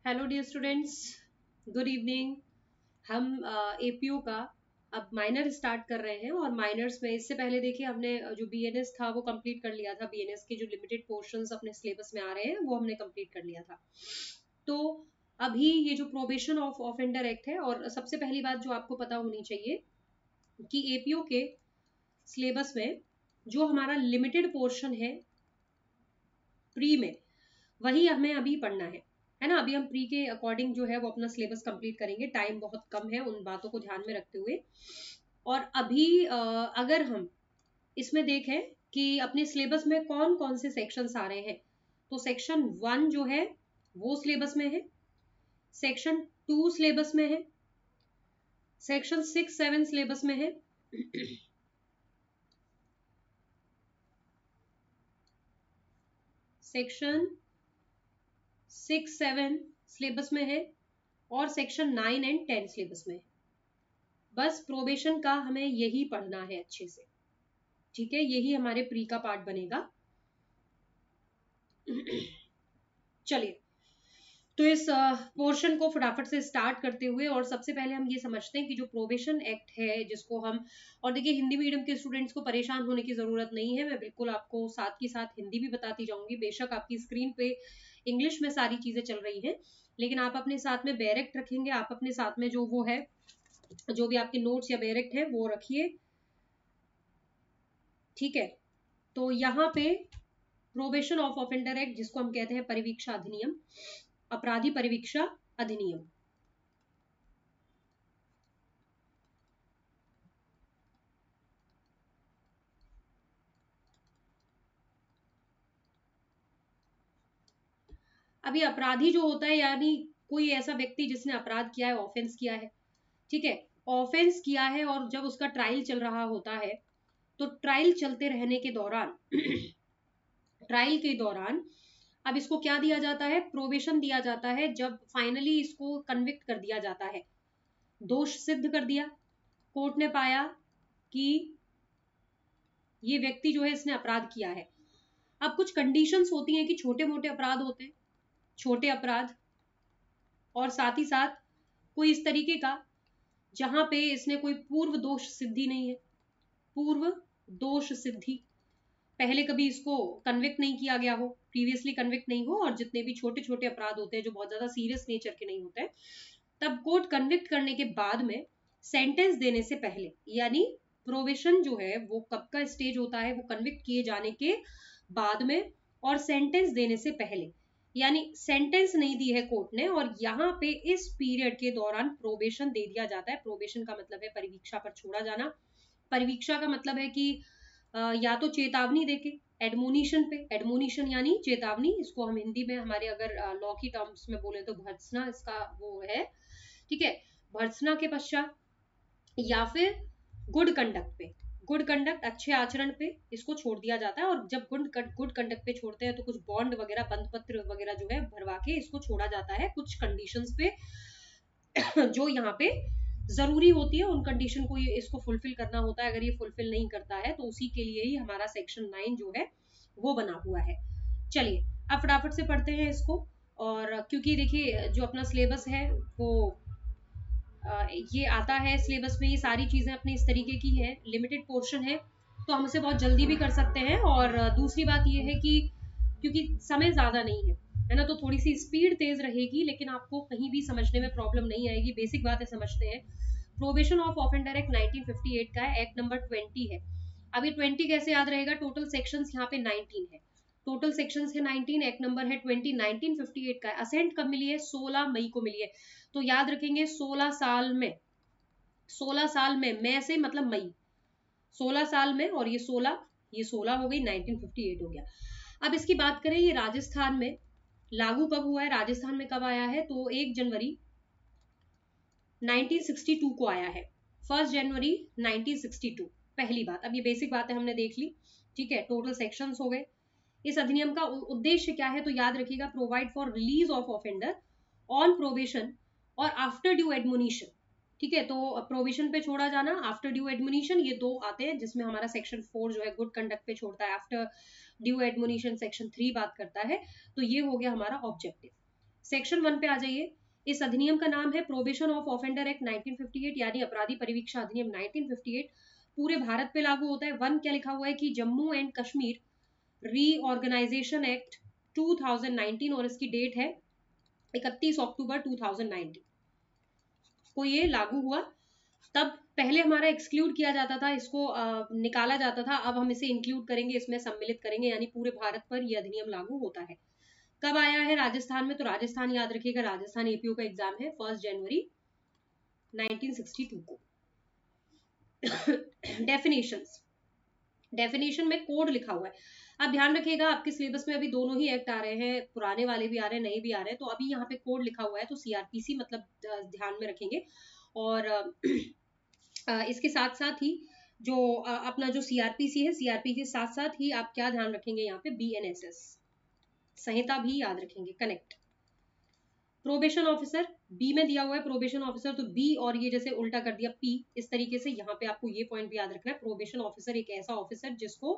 Hello dear students, good evening. हम APO का अब माइनर स्टार्ट कर रहे हैं और माइनर्स में इससे पहले देखिए हमने जो बीएनएस था वो कंप्लीट कर लिया था। बीएनएस के जो लिमिटेड पोर्शंस अपने सिलेबस में आ रहे हैं वो हमने कंप्लीट कर लिया था। तो अभी ये जो प्रोबेशन ऑफ ऑफेंडर एक्ट है, और सबसे पहली बात जो आपको पता होनी चाहिए कि एपीओ के सिलेबस में जो हमारा लिमिटेड पोर्शन है प्री में, वही हमें अभी पढ़ना है ना। अभी हम प्री के अकॉर्डिंग जो है वो अपना सिलेबस कंप्लीट करेंगे। टाइम बहुत कम है, उन बातों को ध्यान में रखते हुए। और अभी अगर हम इसमें देखें कि अपने सिलेबस में कौन कौन से सेक्शंस आ रहे हैं, तो सेक्शन 1 जो है वो सिलेबस में है, सेक्शन 2 सिलेबस में है, सेक्शन 6-7 सिलेबस में है, सेक्शन 6-7 सिलेबस में है, और सेक्शन 9 एंड 10 सिलेबस में है। बस प्रोबेशन का हमें यही पढ़ना है अच्छे से, ठीक है। यही हमारे प्री का पार्ट बनेगा। चलिए, तो इस पोर्शन को फटाफट से स्टार्ट करते हुए, और सबसे पहले हम ये समझते हैं कि जो प्रोबेशन एक्ट है जिसको हम, और देखिए हिंदी मीडियम के स्टूडेंट्स को परेशान होने की जरूरत नहीं है, मैं बिल्कुल आपको साथ के साथ हिंदी भी बताती जाऊंगी। बेशक आपकी स्क्रीन पे इंग्लिश में सारी चीजें चल रही हैं, लेकिन आप अपने साथ में बैरेक्ट रखेंगे, आप अपने साथ में जो वो है, जो भी आपके नोट्स या बैरेक्ट है वो रखिए, ठीक है। तो यहाँ पे प्रोबेशन ऑफ ऑफेंडर एक्ट, जिसको हम कहते हैं परिवीक्षा अधिनियम, अपराधी परिवीक्षा अधिनियम। अभी अपराधी जो होता है, यानी कोई ऐसा व्यक्ति जिसने अपराध किया है, ऑफेंस किया है, ठीक है। ऑफेंस किया है और जब उसका ट्रायल चल रहा होता है, तो ट्रायल चलते रहने के दौरान ट्रायल के दौरान अब इसको क्या दिया जाता है, प्रोबेशन दिया जाता है। जब फाइनली इसको कन्विक्ट कर दिया जाता है, दोष सिद्ध कर दिया, कोर्ट ने पाया कि ये व्यक्ति जो है इसने अपराध किया है। अब कुछ कंडीशंस होती हैं कि छोटे मोटे अपराध होते हैं, छोटे अपराध, और साथ ही साथ कोई इस तरीके का जहां पे इसने कोई पूर्व दोष सिद्धि नहीं है, पूर्व दोष सिद्धि, पहले कभी इसको कन्विक्ट नहीं किया गया हो, प्रीवियसली कन्विक्ट नहीं हो, और जितने भी छोटे छोटे अपराध होते हैं जो बहुत ज्यादा सीरियस नेचर के नहीं होते हैं, तब कोर्ट कन्विक्ट करने के बाद में सेंटेंस देने से पहले, यानी प्रोविशन जो है वो कब का स्टेज होता है, वो कन्विक्ट किए जाने के बाद में और सेंटेंस देने से पहले, यानी सेंटेंस नहीं दी है कोर्ट ने और यहाँ पे इस पीरियड के दौरान प्रोबेशन दे दिया जाता है। प्रोबेशन का मतलब है परिवीक्षा पर छोड़ा जाना। परिवीक्षा का मतलब है कि या तो चेतावनी देके, एडमोनिशन पे, एडमोनिशन यानी चेतावनी, इसको हम हिंदी में हमारे अगर लॉ की टर्म्स में बोले तो भर्त्सना इसका वो है, ठीक है। भर्त्सना के पश्चात या फिर गुड कंडक्ट पे, गुड कंडक्ट अच्छे आचरण पे इसको छोड़ दिया जाता है। और जब गुड कंडक्ट पे छोड़ते हैं तो कुछ बॉन्ड वगैरह, बंद पत्र वगैरह जो है भरवा के इसको छोड़ा जाता है कुछ कंडीशंस पे जो यहाँ पे जरूरी होती है। उन कंडीशन को ये इसको फुलफिल करना होता है। अगर ये फुलफिल नहीं करता है तो उसी के लिए ही हमारा सेक्शन 9 जो है वो बना हुआ है। चलिए अब फटाफट से पढ़ते हैं इसको। और क्योंकि देखिए जो अपना सिलेबस है वो ये आता है सिलेबस में, ये सारी चीजें अपनी इस तरीके की है, लिमिटेड पोर्शन है, तो हम उसे बहुत जल्दी भी कर सकते हैं। और दूसरी बात ये है कि क्योंकि समय ज्यादा नहीं है ना, तो थोड़ी सी स्पीड तेज रहेगी, लेकिन आपको कहीं भी समझने में प्रॉब्लम नहीं आएगी। बेसिक बातें समझते हैं। प्रोबेशन ऑफ ऑफेंडर एक्ट 1958 का है, एक्ट नंबर 20 है। अभी 20 कैसे याद रहेगा, टोटल सेक्शंस यहाँ पे 19 है, टोटल सेक्शंस है 19, एक्ट नंबर है 20, 1958 का है। असेंट कब मिली है, 16 मई को मिली है। तो याद रखेंगे 16 साल में, 16 साल में, मई से मतलब मई, 16 साल में, और ये 16 हो गई, 1958 हो गया। अब इसकी बात करें, ये राजस्थान में लागू कब हुआ है, राजस्थान में कब आया है, तो 1 जनवरी 1962 को आया है, 1 जनवरी 1962, पहली बात। अब ये बेसिक बातें हमने देख ली, ठीक है। टोटल सेक्शंस हो गए। इस अधिनियम का उद्देश्य क्या है, तो याद रखिएगा, provide for release of offender on probation और आफ्टर ड्यू एडमोनिशन, ठीक है। तो प्रोविशन पे छोड़ा जाना, आफ्टर ड्यू एडमोनिशन, ये दो आते हैं, जिसमें हमारा सेक्शन 4 जो है गुड कंडक्ट पे छोड़ता है, आफ्टर ड्यू एडमोनिशन सेक्शन 3 बात करता है। तो ये हो गया हमारा ऑब्जेक्टिव। सेक्शन 1 पे आ जाइए। इस अधिनियम का नाम है प्रोबेशन ऑफ ऑफेंडर एक्ट 1958, यानी अपराधी परिवीक्षा अधिनियम 1958। पूरे भारत पे लागू होता है। 1 क्या लिखा हुआ है कि Jammu and Kashmir reorganisation act 2019, और इसकी डेट है 31 अक्टूबर 2019 को ये लागू हुआ। तब पहले हमारा एक्सक्लूड किया जाता था, इसको निकाला जाता था, अब हम इसे इंक्लूड करेंगे, इसमें सम्मिलित करेंगे, यानी पूरे भारत पर यह अधिनियम लागू होता है। कब आया है राजस्थान में? तो राजस्थान याद रखिएगा, राजस्थान एपीओ का एग्जाम है 1 जनवरी 1962 को। डेफिनेशंस, डेफिनेशन में कोड लिखा हुआ है। अब ध्यान रखिएगा, आपके सिलेबस में अभी दोनों ही एक्ट आ रहे हैं, पुराने वाले भी आ रहे हैं, नए भी आ रहे हैं, तो अभी यहाँ पे कोड लिखा हुआ है, तो सीआरपीसी मतलब ध्यान में रखेंगे। और इसके साथ साथ ही जो अपना जो सीआरपीसी है, सीआरपी के साथ साथ ही आप क्या ध्यान रखेंगे यहाँ पे, बीएनएसएस संहिता भी याद रखेंगे। कनेक्ट प्रोबेशन ऑफिसर, बी में दिया हुआ है प्रोबेशन ऑफिसर, तो बी और ये जैसे उल्टा कर दिया पी, इस तरीके से यहाँ पे आपको ये पॉइंट भी याद रखना है। प्रोबेशन ऑफिसर एक ऐसा ऑफिसर जिसको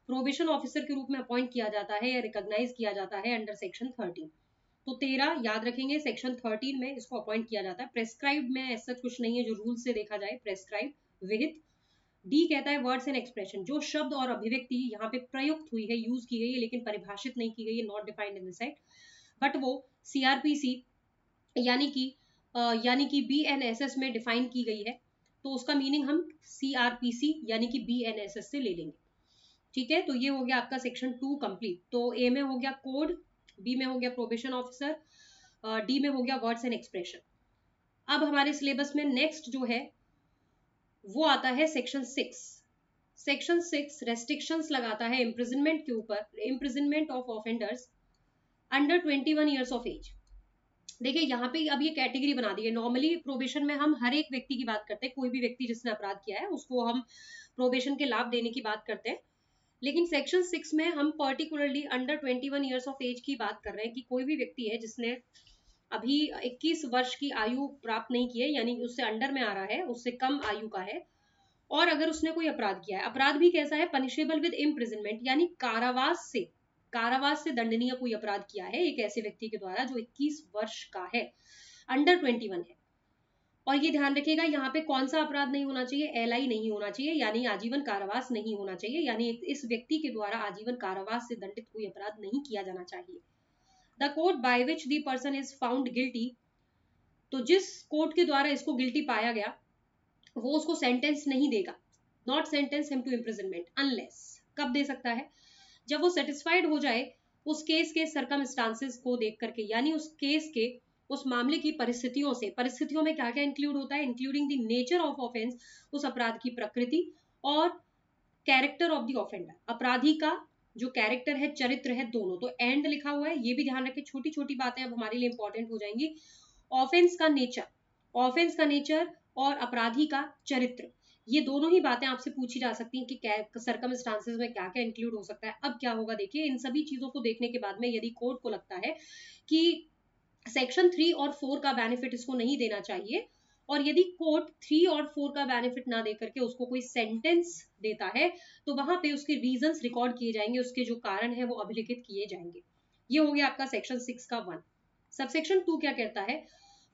प्रोबेशन ऑफिसर के रूप में अपॉइंट किया जाता है या रिकॉग्नाइज किया जाता है अंडर सेक्शन 13। तो 13 याद रखेंगे, सेक्शन 13 में इसको अपॉइंट किया जाता है। प्रेस्क्राइब में ऐसा कुछ नहीं है जो रूल से देखा जाए, प्रेस्क्राइब विहित। डी कहता है वर्ड्स एंड एक्सप्रेशन, जो शब्द और अभिव्यक्ति यहाँ पे प्रयुक्त हुई है, यूज की गई है, लेकिन परिभाषित नहीं की गई है, not defined in this act, but वो सीआरपीसी यानी कि बीएनएसएस में डिफाइन की गई है, तो उसका मीनिंग हम सीआरपीसी यानी कि बीएनएसएस से ले लेंगे। ठीक है, तो ये हो गया आपका सेक्शन 2 कंप्लीट। तो ए में हो गया कोड, बी में हो गया प्रोबेशन ऑफिसर, डी में हो गया वर्ड्स एंड एक्सप्रेशन। अब हमारे सिलेबस में नेक्स्ट जो है वो आता है सेक्शन 6। सेक्शन 6 रेस्ट्रिक्शंस लगाता है इम्प्रिजनमेंट के ऊपर, imprisonment of offenders under 21 years of age. देखिए यहाँ पे अब ये कैटेगरी बना दी है। नॉर्मली प्रोबेशन में हम हर एक व्यक्ति की बात करते हैं, कोई भी व्यक्ति जिसने अपराध किया है उसको हम प्रोबेशन के लाभ देने की बात करते हैं, लेकिन सेक्शन 6 में हम particularly under 21 years of age की बात कर रहे हैं कि कोई भी व्यक्ति है जिसने अभी 21 वर्ष की आयु प्राप्त नहीं की है, यानी उससे अंडर में आ रहा है, उससे कम आयु का है, और अगर उसने कोई अपराध किया है, अपराध भी कैसा है, पनिशेबल विद इम्प्रिजनमेंट, यानी कारावास से दंडनीय कोई अपराध किया है एक ऐसे व्यक्ति के द्वारा जो 21 वर्ष का है, अंडर 21 है। और ये ध्यान रखिएगा यहाँ पे कौन सा अपराध नहीं होना चाहिए, एलआई नहीं होना चाहिए, यानी आजीवन कारावास नहीं होना चाहिए, यानी इस व्यक्ति के द्वारा आजीवन कारावास से दंडित कोई अपराध नहीं किया जाना चाहिए। The court by which the person is found guilty, तो जिस कोर्ट के द्वारा इसको गिल्टी पाया गया वो उसको सेंटेंस नहीं देगा, not sentence him to imprisonment unless, कब दे सकता है, जब वो सेटिस्फाइड हो जाए उस केस के सर्कमस्टांसेस को देख करके, यानी उस केस के उस मामले की परिस्थितियों से। परिस्थितियों में क्या क्या इंक्लूड होता है, including the nature of offence, उस अपराध की प्रकृति, और कैरेक्टर ऑफ द ऑफेंडर, अपराधी का जो कैरेक्टर है, चरित्र है, दोनों। तो एंड लिखा हुआ है, ये भी ध्यान रखें, छोटी छोटी बातें अब हमारे लिए इंपॉर्टेंट हो जाएंगी। ऑफेंस का नेचर और अपराधी का चरित्र, ये दोनों ही बातें आपसे पूछी जा सकती हैं कि सर्कमस्टांसेस में क्या क्या इंक्लूड हो सकता है। अब क्या होगा देखिए, इन सभी चीजों को देखने के बाद में यदि कोर्ट को लगता है कि सेक्शन 3 और 4 का बेनिफिट इसको नहीं देना चाहिए, और यदि कोर्ट 3 और 4 का बेनिफिट ना दे करके उसको कोई सेंटेंस देता है, तो वहां पे उसके रीजंस रिकॉर्ड किए जाएंगे, उसके जो कारण है वो अभिलिखित किए जाएंगे। ये हो गया आपका सेक्शन 6 का 1। सबसेक्शन 2 क्या कहता है,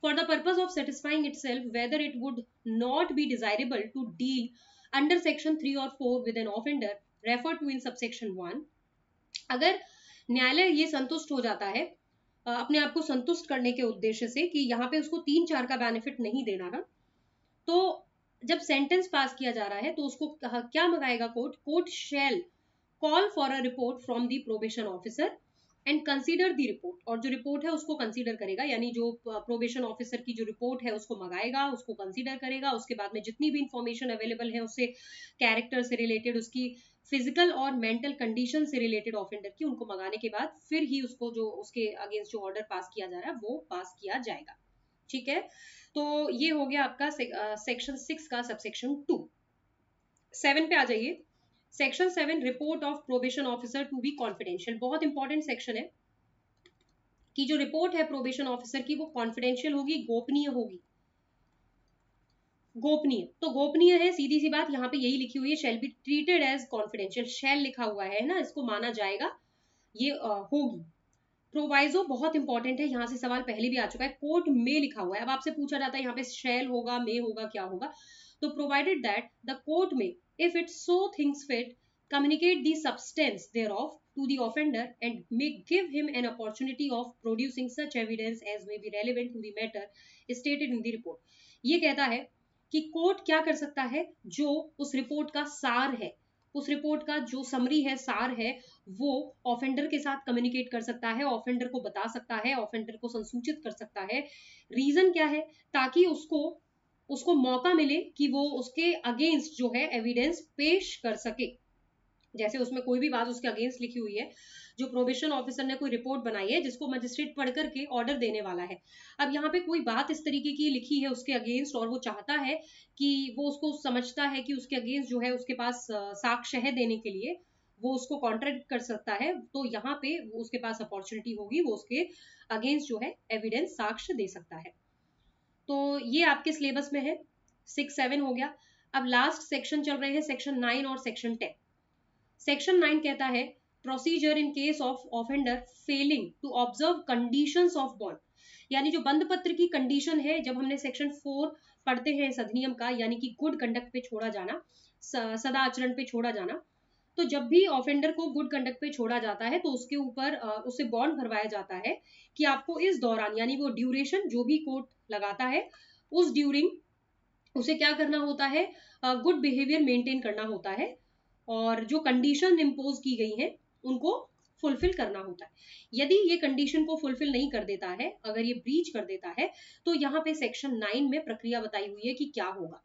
for the purpose of satisfying itself whether it would not be desirable to deal under section 3 or 4 with an offender referred to in subsection 1, अगर न्यायालय ये संतुष्ट हो जाता है, अपने आप को संतुष्ट करने के उद्देश्य से कि यहाँ पे उसको 3-4 का बेनिफिट नहीं देना है, तो जब सेंटेंस पास किया जा रहा है तो उसको क्या मंगाएगा court shall call for a report from the probation officer and consider the report, और जो रिपोर्ट है उसको कंसीडर करेगा, यानी जो प्रोबेशन ऑफिसर की जो रिपोर्ट है उसको मंगाएगा, उसको कंसीडर करेगा, उसके बाद में जितनी भी इंफॉर्मेशन अवेलेबल है उससे, कैरेक्टर से रिलेटेड, उसकी फिजिकल और मेंटल कंडीशन से रिलेटेड ऑफेंडर की, उनको मंगाने के बाद फिर ही उसको जो उसके अगेंस्ट जो ऑर्डर पास किया जा रहा है वो पास किया जाएगा। ठीक है, तो ये हो गया आपका सेक्शन 6 का सबसेक्शन 2। 7 पे आ जाइए। Section 7 report of probation officer to be confidential, बहुत इंपॉर्टेंट सेक्शन है कि जो रिपोर्ट है प्रोबेशन ऑफिसर की वो कॉन्फिडेंशियल होगी, गोपनीय होगी। गोपनीय, तो गोपनीय है, सीधी सी बात, यहाँ पे यही लिखी हुई है, shall be treated as confidential, shall लिखा हुआ है ना, इसको माना जाएगा, ये होगी। प्रोवाइजो बहुत इंपॉर्टेंट है, यहाँ से सवाल पहले भी आ चुका है, कोर्ट में लिखा हुआ है, अब आपसे पूछा जाता है यहाँ पे शैल होगा, मे होगा, क्या होगा, तो प्रोवाइडेड दैट द कोर्ट में if it so things fit communicate the substance thereof to the offender and may give him an opportunity of producing such evidence as may be relevant to the matter stated in the report। ये कहता है कि court क्या कर सकता है, जो उस रिपोर्ट का सार है, उस रिपोर्ट का जो समरी है, सार है, वो ऑफेंडर के साथ कम्युनिकेट कर सकता है, ऑफेंडर को बता सकता है, ऑफेंडर को संसूचित कर सकता है। रीजन क्या है, ताकि उसको उसको मौका मिले कि वो उसके अगेंस्ट जो है एविडेंस पेश कर सके। जैसे उसमें कोई भी बात उसके अगेंस्ट लिखी हुई है, जो प्रोबेशन ऑफिसर ने कोई रिपोर्ट बनाई है जिसको मजिस्ट्रेट पढ़ करके ऑर्डर देने वाला है, अब यहाँ पे कोई बात इस तरीके की लिखी है उसके अगेंस्ट और वो चाहता है कि वो उसको समझता है कि उसके अगेंस्ट जो है उसके पास साक्ष्य है देने के लिए, वो उसको कॉन्ट्रैक्ट कर सकता है, तो यहाँ पे उसके पास अपॉर्चुनिटी होगी, वो उसके अगेंस्ट जो है एविडेंस साक्ष्य दे सकता है। तो ये आपके सिलेबस में है, 6-7 हो गया। अब लास्ट सेक्शन चल रहे हैं, सेक्शन 9 और सेक्शन 10। सेक्शन 9 कहता है procedure in case of offender failing to observe conditions of bond, यानी जो बंद पत्र की कंडीशन है, जब हमने सेक्शन 4 पढ़ते हैं इस अधिनियम का, यानी कि गुड कंडक्ट पे छोड़ा जाना, सदा आचरण पे छोड़ा जाना, तो जब भी ऑफेंडर को गुड कंडक्ट पे छोड़ा जाता है तो उसके ऊपर उसे बॉन्ड भरवाया जाता है कि आपको इस दौरान, यानी वो ड्यूरेशन जो भी कोर्ट लगाता है, उस ड्यूरिंग उसे क्या करना होता है, गुड बिहेवियर मेंटेन करना होता है, और जो कंडीशन इम्पोज की गई है उनको फुलफिल करना होता है। यदि ये कंडीशन को फुलफिल नहीं कर देता है, अगर ये ब्रीच कर देता है, तो यहाँ पे सेक्शन 9 में प्रक्रिया बताई हुई है कि क्या होगा।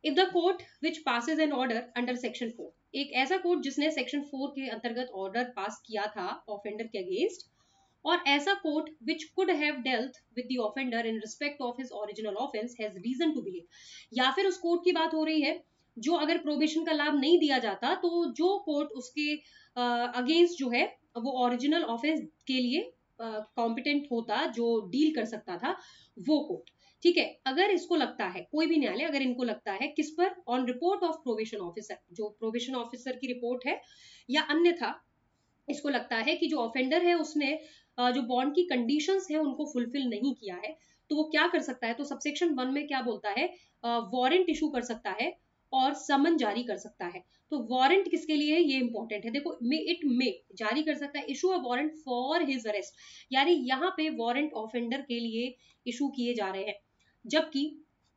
If the court which passes an order under section 4, एक ऐसा कोर्ट जिसने सेक्शन 4 के अंतर्गत ऑर्डर पास किया था ऑफेंडर के अगेंस्ट, और ऐसा court which could have dealt with the offender in respect of his original offence has reason to believe, या फिर उस कोर्ट की बात हो रही है जो अगर प्रोबेशन का लाभ नहीं दिया जाता तो जो कोर्ट उसके अगेंस्ट जो है वो ओरिजिनल ऑफेंस के लिए कॉम्पिटेंट होता, जो डील कर सकता था, वो कोर्ट। ठीक है, अगर इसको लगता है, कोई भी न्यायालय अगर इनको लगता है, किस पर, on report of probation officer, जो प्रोबेशन ऑफिसर की रिपोर्ट है, या अन्यथा इसको लगता है कि जो ऑफेंडर है उसने जो बॉन्ड की कंडीशंस है उनको फुलफिल नहीं किया है, तो वो क्या कर सकता है, तो सबसेक्शन 1 में क्या बोलता है, वारंट इशू कर सकता है और समन जारी कर सकता है। तो वारंट किसके लिए है, ये इंपॉर्टेंट है, देखो, मे जारी कर सकता है, issue a warrant for his arrest, यानी यहाँ पे वारंट ऑफेंडर के लिए इशू किए जा रहे हैं, जबकि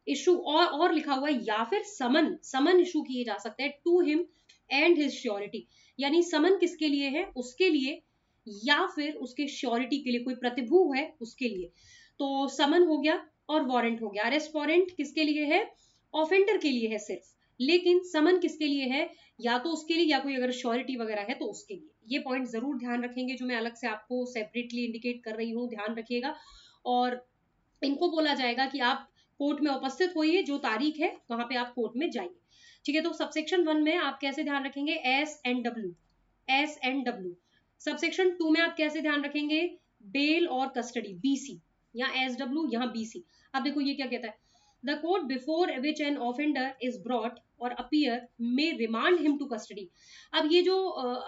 इशू और लिखा हुआ है, या फिर समन इशू किए जा सकते हैं to him and his surety, यानी समन किसके लिए है, उसके लिए, या फिर उसके श्योरिटी के लिए, कोई प्रतिभू है उसके लिए। तो समन हो गया और वारंट हो गया। अरेस्ट वारंट किसके लिए है, ऑफेंडर के लिए है सिर्फ, लेकिन समन किसके लिए है, या तो उसके लिए, या कोई अगर श्योरिटी वगैरह है तो उसके लिए। ये पॉइंट जरूर ध्यान रखेंगे, जो मैं अलग से आपको सेपरेटली इंडिकेट कर रही हूँ, ध्यान रखिएगा। और इनको बोला जाएगा कि आप कोर्ट में उपस्थित होइए, जो तारीख है वहां पे आप कोर्ट में जाइए। ठीक है, तो सबसेक्शन 1 में आप कैसे ध्यान रखेंगे, एस एंड डब्ल्यू। सबसेक्शन 2 में आप कैसे ध्यान रखेंगे, बेल और कस्टडी, बीसी, या एस डब्ल्यू, यहाँ बीसी। अब देखो ये क्या कहता है, the court before which an offender is brought और appear may remand him to custody. अब ये जो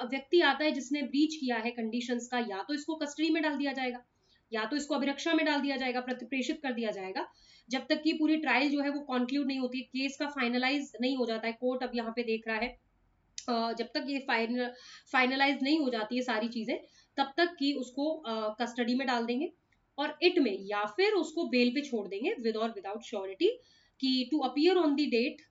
व्यक्ति आता है जिसने ब्रीच किया है कंडीशंस का, या तो इसको कस्टडी में डाल दिया जाएगा, या तो इसको अभिरक्षा में डाल दिया जाएगा, प्रेषित कर दिया जाएगा, जब तक कि पूरी ट्रायल जो है वो कंक्लूड नहीं होती, केस का फाइनलाइज नहीं हो जाता है। कोर्ट अब यहाँ पे देख रहा है, जब तक ये फाइनलाइज नहीं हो जाती है सारी चीजें, तब तक कि उसको कस्टडी में डाल देंगे, और इट में, या फिर उसको बेल पे छोड़ देंगे विद और विदाउट श्योरिटी, कि to appear on the date,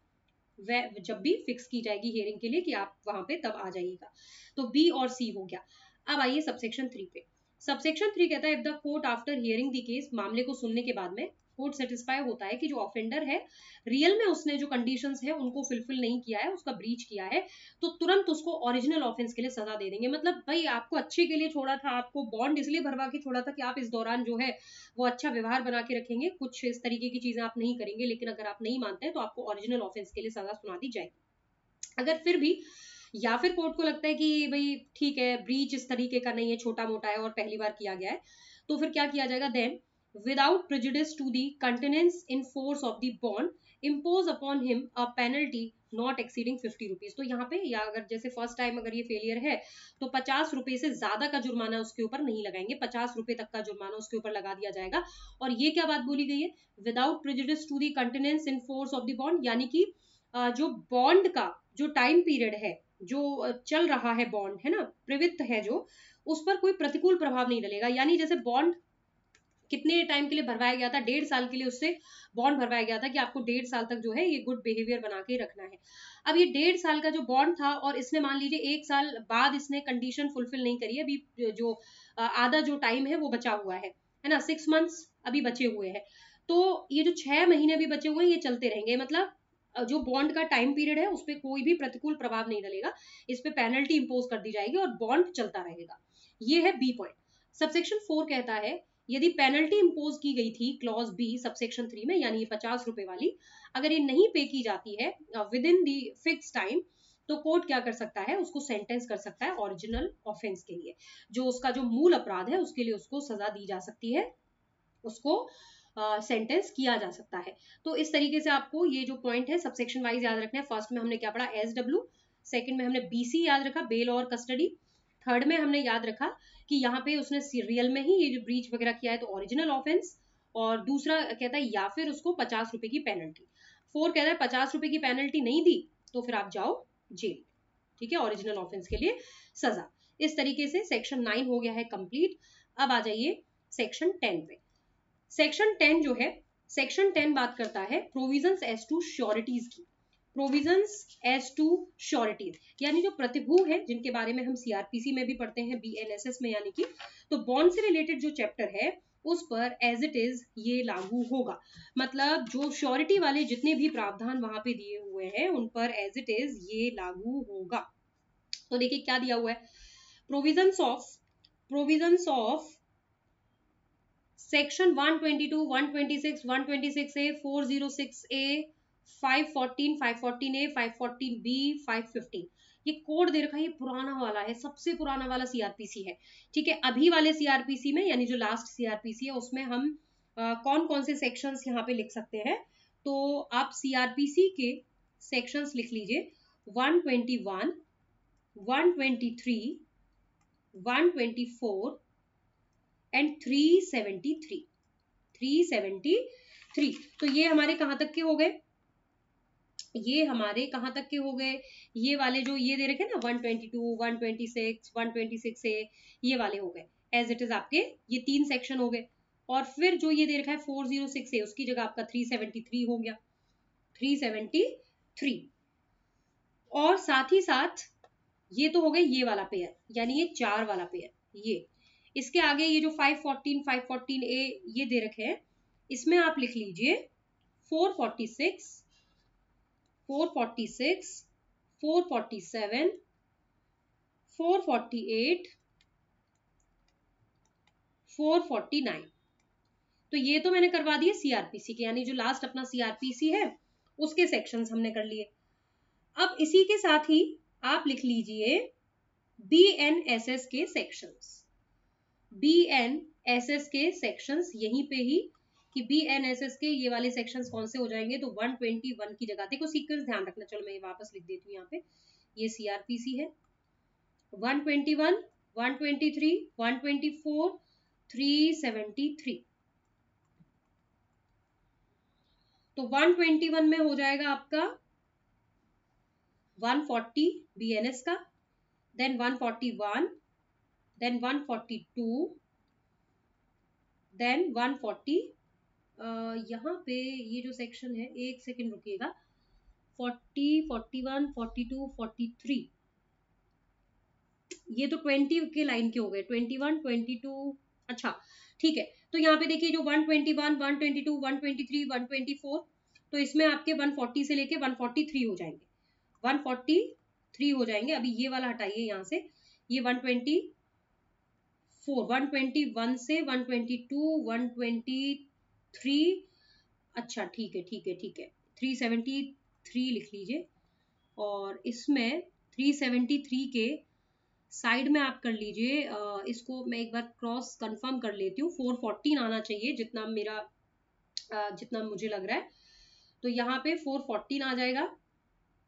जब भी फिक्स की जाएगी हियरिंग के लिए कि आप वहां पे तब आ जाइएगा। तो बी और सी हो गया। अब आइए सबसेक्शन 3 पे। सबसेक्शन 3 कहता है if the court after hearing the case, मामले को सुनने के बाद में कोर्ट सेटिस्फाई होता है कि जो ऑफेंडर है रियल में उसने जो कंडीशंस है उनको फुलफिल नहीं किया है, उसका ब्रीच किया है, तो तुरंत उसको ओरिजिनल ऑफेंस के लिए सजा दे देंगे। मतलब भाई आपको अच्छे के लिए छोड़ा था, आपको बॉन्ड इसलिए भरवा के छोड़ा था कि आप इस दौरान जो है वो अच्छा व्यवहार बना के रखेंगे, कुछ इस तरीके की चीजें आप नहीं करेंगे, लेकिन अगर आप नहीं मानते हैं तो आपको ओरिजिनल ऑफेंस के लिए सजा सुना दी जाएगी। अगर फिर भी, या फिर कोर्ट को लगता है कि भाई ठीक है ब्रीच इस तरीके का नहीं है, छोटा मोटा है और पहली बार किया गया है, तो फिर क्या किया जाएगा, then without prejudice to the continuance in force of the bond impose upon him a penalty not exceeding 50 rupees. तो यहाँ पे या अगर जैसे फर्स्ट टाइम अगर ये फेलियर है तो 50 रुपए से ज्यादा का जुर्माना उसके ऊपर नहीं लगाएंगे, 50 रुपए तक का जुर्माना उसके ऊपर लगा दिया जाएगा। और ये क्या बात बोली गई है, without prejudice to the continuance in force of the bond, यानी कि जो बॉन्ड का जो टाइम पीरियड है, जो चल रहा है बॉन्ड है ना, प्रवृत्त है जो, उस पर कोई प्रतिकूल प्रभाव नहीं डलेगा। यानी जैसे बॉन्ड कितने टाइम के लिए भरवाया गया था, 1.5 साल के लिए उससे बॉन्ड भरवाया गया था कि आपको 1.5 साल तक जो है ये गुड बिहेवियर बना के रखना है। अब ये 1.5 साल का जो बॉन्ड था और इसने मान लीजिए 1 साल बाद इसने कंडीशन फुलफिल नहीं करी है, अभी जो आधा जो टाइम है वो बचा हुआ है ना, 6 मंथ्स अभी बचे हुए हैं, तो ये जो 6 महीने अभी बचे हुए हैं ये चलते रहेंगे। मतलब जो बॉन्ड का टाइम पीरियड है उस पर कोई भी प्रतिकूल प्रभाव नहीं डलेगा, इस पे पेनल्टी इंपोज कर दी जाएगी और बॉन्ड चलता रहेगा। ये है बी पॉइंट। सबसेक्शन 4 कहता है यदि पेनल्टी इंपोज की गई थी क्लॉज बी सबसेक्शन 3 में, यानी ये 50 रुपए वाली, अगर ये नहीं पे की जाती है with in the fix time, तो कोर्ट क्या कर सकता है, उसको सेंटेंस कर सकता है ओरिजिनल ऑफेंस के लिए, जो उसका जो मूल अपराध है उसके लिए उसको सजा दी जा सकती है, उसको सेंटेंस किया जा सकता है। तो इस तरीके से आपको ये जो पॉइंट है सबसेक्शन वाइज याद रखना है। फर्स्ट में हमने क्या पढ़ा, SW, सेकंड में हमने BC याद रखा, बेल और कस्टडी, थर्ड में हमने याद रखा कि यहाँ पे उसने रियल में ही ये जो ब्रीच वगैरह किया है तो ओरिजिनल ऑफेंस, और दूसरा कहता है या फिर उसको 50 रुपए की पेनल्टी। 4 कहता है 50 रुपए की पेनल्टी नहीं दी तो फिर आप जाओ जेल, ठीक है, ओरिजिनल ऑफेंस के लिए सजा। इस तरीके से सेक्शन 9 हो गया है कंप्लीट। अब आ जाइए सेक्शन 10 पे। सेक्शन 10 जो है, सेक्शन 10 बात करता है प्रोविजंस एज टू श्योरिटीज की, प्रोविजंस एज टू श्योरिटीज, यानी जो प्रतिभू है जिनके बारे में हम सीआरपीसी में भी पढ़ते हैं, BNSS में, यानी कि तो बॉन्ड से रिलेटेड जो चैप्टर है उस पर एज इट इज ये लागू होगा। मतलब जो श्योरिटी वाले जितने भी प्रावधान वहां पे दिए हुए हैं उन पर एज इट इज ये लागू होगा। तो देखिए क्या दिया हुआ है, provisions of section 122, 126, 126A, 406A, 514, 514A, 514B, 515, ये कोड दे रखा है, ये पुराना वाला है, सबसे पुराना वाला सीआरपीसी है, ठीक है। अभी वाले सीआरपीसी में यानी जो लास्ट सीआरपीसी है उसमें हम कौन कौन से सेक्शंस यहाँ पे लिख सकते हैं, तो आप सीआरपीसी के सेक्शंस लिख लीजिए, 121, 123, 124 एंड 373, 373। तो ये हमारे कहां तक के हो गए, ये हमारे कहां तक के हो गए, ये वाले जो ये दे रखे ना 122, 126, 126A, ये वाले हो गए एज इट इज आपके, ये 3 सेक्शन हो गए। और फिर जो ये दे रखा है 406A उसकी जगह आपका 373 हो गया, 373। और साथ ही साथ ये तो हो गए ये वाला पेयर, यानी ये 4 वाला पेयर, ये इसके आगे ये जो 514, 514A ये दे रखे हैं, इसमें आप लिख लीजिए 446, 446, 447, 448, 449। तो ये तो मैंने करवा दिए सीआरपीसी के, यानी जो लास्ट अपना सीआरपीसी है उसके सेक्शंस हमने कर लिए। अब इसी के साथ ही आप लिख लीजिए BNSS के सेक्शंस, BNSS के सेक्शंस यहीं पे ही कि BNSS के ये वाले सेक्शंस कौन से हो जाएंगे, तो 121 की जगह, देखो सीक्वेंस ध्यान रखना, चलो मैं ये वापस लिख देती हूँ यहाँ पे, ये सीआरपीसी है, 121, 123, 124, 373। तो 121 में हो जाएगा आपका 140 BNS का, देन 141, देन 142, देन 140, यहाँ पे ये जो सेक्शन है, एक सेकंड रुकिएगा, 40, 41, 42, 43, ये तो 20 के लाइन के हो गए, 21, 22, अच्छा ठीक है। तो यहाँ पे देखिए जो 121, 122, 123, 124, तो इसमें आपके 140 से लेके 143 हो जाएंगे, 143 हो जाएंगे। अभी ये वाला हटाइए यहाँ से, ये 124, 121 से 122, 123, अच्छा ठीक है ठीक है ठीक है, 373 लिख लीजिए। और इसमें 373 के साइड में आप कर लीजिए, इसको मैं एक बार क्रॉस कंफर्म कर लेती हूँ, 414 आना चाहिए जितना मेरा जितना मुझे लग रहा है। तो यहाँ पे 414 आ जाएगा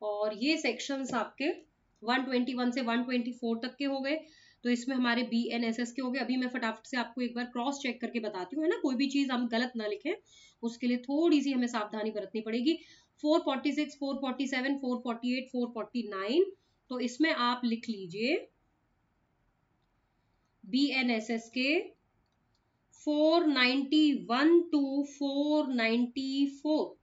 और ये सेक्शंस आपके 121 से 124 तक के हो गए। तो इसमें हमारे BNSS के हो गए। अभी मैं फटाफट से आपको एक बार क्रॉस चेक करके बताती हूँ, है ना, कोई भी चीज हम गलत ना लिखें, उसके लिए थोड़ी सी हमें सावधानी बरतनी पड़ेगी। 446, 447, 448, 449, तो इसमें आप लिख लीजिए BNSS के 491 टू 494,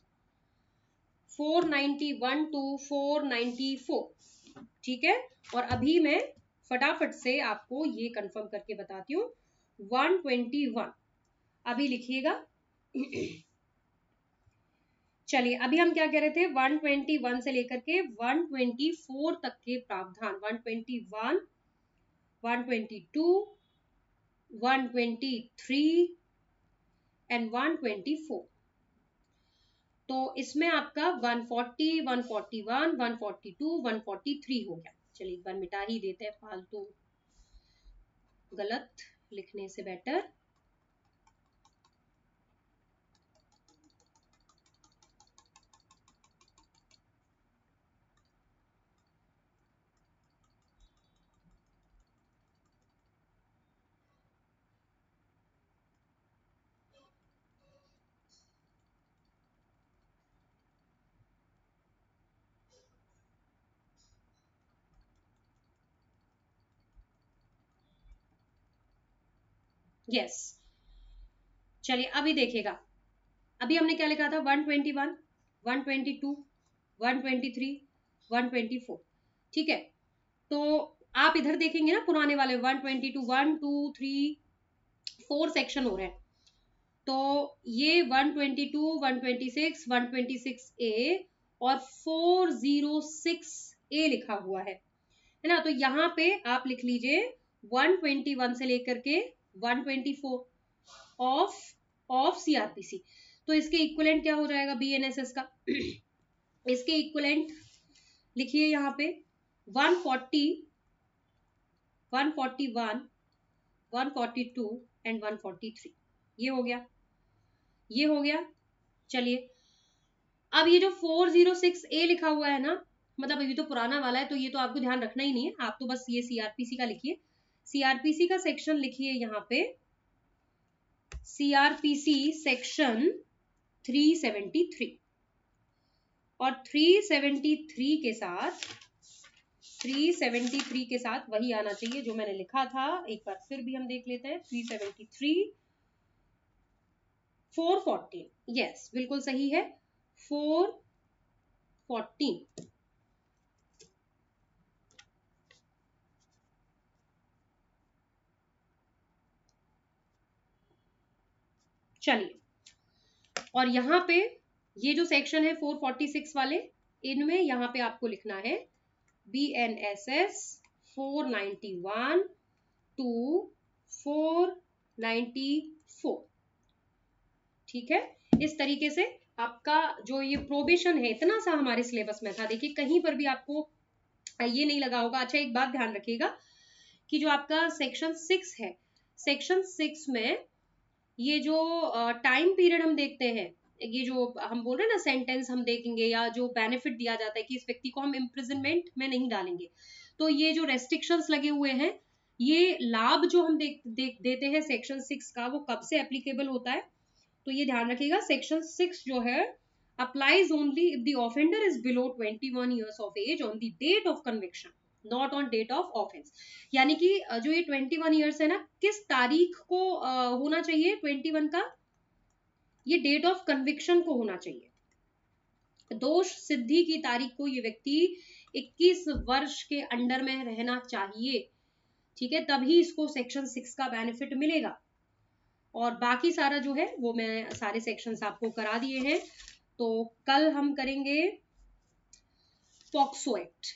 491 टू 494, ठीक है। और अभी मैं फटाफट से आपको ये कंफर्म करके बताती हूँ 121, अभी लिखिएगा। चलिए अभी हम क्या कह रहे थे, 121 से लेकर के 124 तक के प्रावधान, 121, 122, 123 एंड 124। तो इसमें आपका 140, 141, 142, 143 हो गया। चलिए एक बार मिटा ही देते हैं, फालतू गलत लिखने से बेटर। यस, चलिए अभी देखिएगा, अभी हमने क्या लिखा था, 121, 122, 123, 124, ठीक है। तो आप इधर देखेंगे ना पुराने वाले 122, 1 2 3 4 सेक्शन हो रहे हैं। तो ये 122, 126, 126A और 406A लिखा हुआ है ना। तो यहाँ पे आप लिख लीजिए 121 से लेकर के 124 ऑफ CRPC। तो इसके इक्विवेलेंट क्या हो जाएगा BNSS का? इसके इक्विवेलेंट लिखिए यहाँ पे 140, 141, 142 एंड 143, ये हो गया, ये हो गया। चलिए अब ये जो 406A लिखा हुआ है ना, मतलब अभी तो पुराना वाला है, तो ये तो आपको ध्यान रखना ही नहीं है, आप तो बस ये CRPC का लिखिए। CRPC का सेक्शन लिखिए यहाँ पे, CRPC सेक्शन 373, और 373 के साथ, 373 के साथ वही आना चाहिए जो मैंने लिखा था। एक बार फिर भी हम देख लेते हैं, 373, 414, यस बिल्कुल सही है, 414। चलिए, और यहाँ पे ये जो सेक्शन है 446 वाले, इनमें यहाँ पे आपको लिखना है BNSS 491 टू 494, ठीक है। इस तरीके से आपका जो ये प्रोबेशन है, इतना सा हमारे सिलेबस में था, देखिए कहीं पर भी आपको ये नहीं लगा होगा। अच्छा एक बात ध्यान रखिएगा कि जो आपका सेक्शन 6 है, सेक्शन 6 में ये जो टाइम पीरियड हम देखते हैं, ये जो हम बोल रहे हैं ना सेंटेंस हम देखेंगे, या जो बेनिफिट दिया जाता है कि इस व्यक्ति को हम इम्प्रिजनमेंट में नहीं डालेंगे, तो ये जो रेस्ट्रिक्शंस लगे हुए हैं, ये लाभ जो हम देते हैं सेक्शन 6 का, वो कब से एप्लीकेबल होता है? तो ये ध्यान रखिएगा, सेक्शन 6 जो है applies only if the offender is below 21 years of age on the date of conviction, not on date of offense। यानी कि जो ये 21 years है ना, किस तारीख को होना चाहिए 21 का? ये डेट ऑफ कन्विक्शन को होना चाहिए। दोष सिद्धि की तारीख को ये व्यक्ति 21 वर्ष के अंडर में रहना चाहिए, ठीक है, तभी इसको सेक्शन 6 का बेनिफिट मिलेगा। और बाकी सारा जो है वो मैं सारे सेक्शंस आपको करा दिए हैं। तो कल हम करेंगे पॉक्सो एक्ट,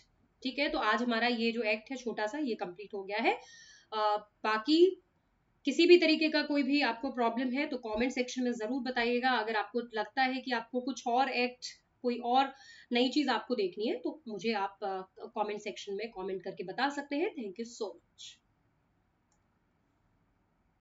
ठीक है। तो आज हमारा ये जो एक्ट है छोटा सा, ये कंप्लीट हो गया है। बाकी किसी भी तरीके का कोई भी आपको प्रॉब्लम है तो कमेंट सेक्शन में जरूर बताइएगा। अगर आपको लगता है कि आपको कुछ और एक्ट कोई और नई चीज आपको देखनी है तो मुझे आप कमेंट सेक्शन में कमेंट करके बता सकते हैं। Thank you so much.